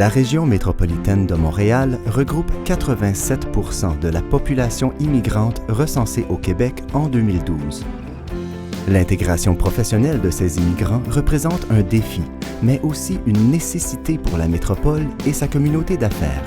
La région métropolitaine de Montréal regroupe 87% de la population immigrante recensée au Québec en 2012. L'intégration professionnelle de ces immigrants représente un défi, mais aussi une nécessité pour la métropole et sa communauté d'affaires.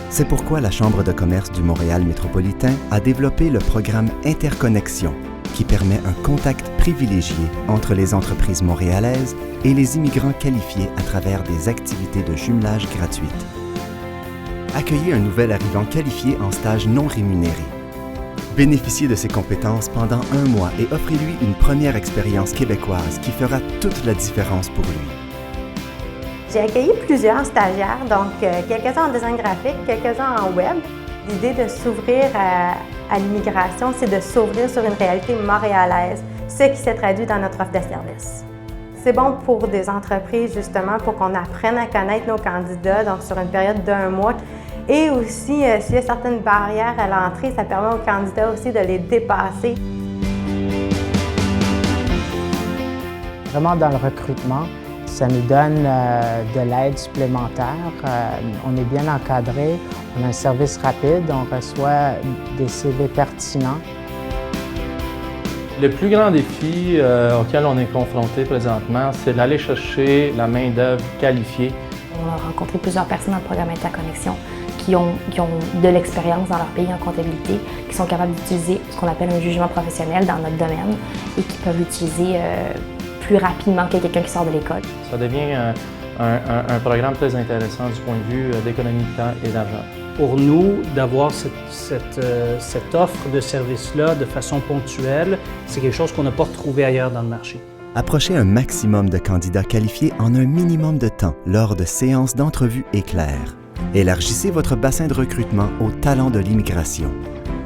C'est pourquoi la Chambre de commerce du Montréal métropolitain a développé le programme Interconnexion, qui permet un contact privilégié entre les entreprises montréalaises et les immigrants qualifiés à travers des activités de jumelage gratuites. Accueillez un nouvel arrivant qualifié en stage non rémunéré. Bénéficiez de ses compétences pendant 1 mois et offrez-lui une première expérience québécoise qui fera toute la différence pour lui. J'ai accueilli plusieurs stagiaires, donc quelques-uns en design graphique, quelques-uns en web. L'idée de s'ouvrir à l'immigration, c'est de s'ouvrir sur une réalité montréalaise, ce qui s'est traduit dans notre offre de service. C'est bon pour des entreprises, justement, pour qu'on apprenne à connaître nos candidats, donc sur une période d'1 mois. Et aussi, s'il y a certaines barrières à l'entrée, ça permet aux candidats aussi de les dépasser. Vraiment dans le recrutement, ça nous donne de l'aide supplémentaire. On est bien encadré, on a un service rapide, on reçoit des CV pertinents. Le plus grand défi auquel on est confronté présentement, c'est d'aller chercher la main-d'œuvre qualifiée. On a rencontré plusieurs personnes dans le programme Interconnexion qui ont de l'expérience dans leur pays en comptabilité, qui sont capables d'utiliser ce qu'on appelle un jugement professionnel dans notre domaine et qui peuvent l'utiliser plus rapidement que quelqu'un qui sort de l'école. Ça devient un programme très intéressant du point de vue d'économie de temps et d'argent. Pour nous, d'avoir cette offre de service-là de façon ponctuelle, c'est quelque chose qu'on n'a pas retrouvé ailleurs dans le marché. Approchez un maximum de candidats qualifiés en un minimum de temps lors de séances d'entrevues éclairs. Élargissez votre bassin de recrutement aux talents de l'immigration.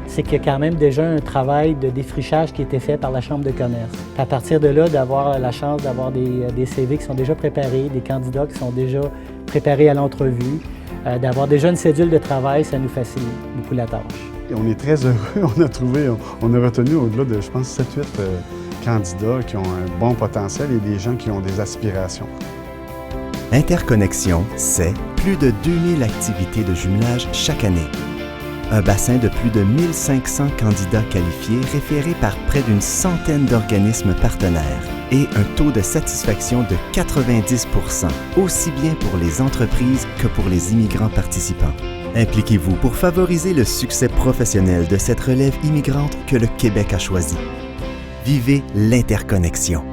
C'est qu'il y a quand même déjà un travail de défrichage qui a été fait par la Chambre de commerce. À partir de là, d'avoir la chance d'avoir des CV qui sont déjà préparés, des candidats qui sont déjà préparés à l'entrevue, d'avoir déjà une cédule de travail, ça nous facilite beaucoup la tâche. Et on est très heureux. On a retenu au-delà de, je pense, 7-8 candidats qui ont un bon potentiel et des gens qui ont des aspirations. Interconnexion, c'est plus de 2000 activités de jumelage chaque année. Un bassin de plus de 1500 candidats qualifiés référés par près d'une centaine d'organismes partenaires et un taux de satisfaction de 90%, aussi bien pour les entreprises que pour les immigrants participants. Impliquez-vous pour favoriser le succès professionnel de cette relève immigrante que le Québec a choisie. Vivez l'interconnexion.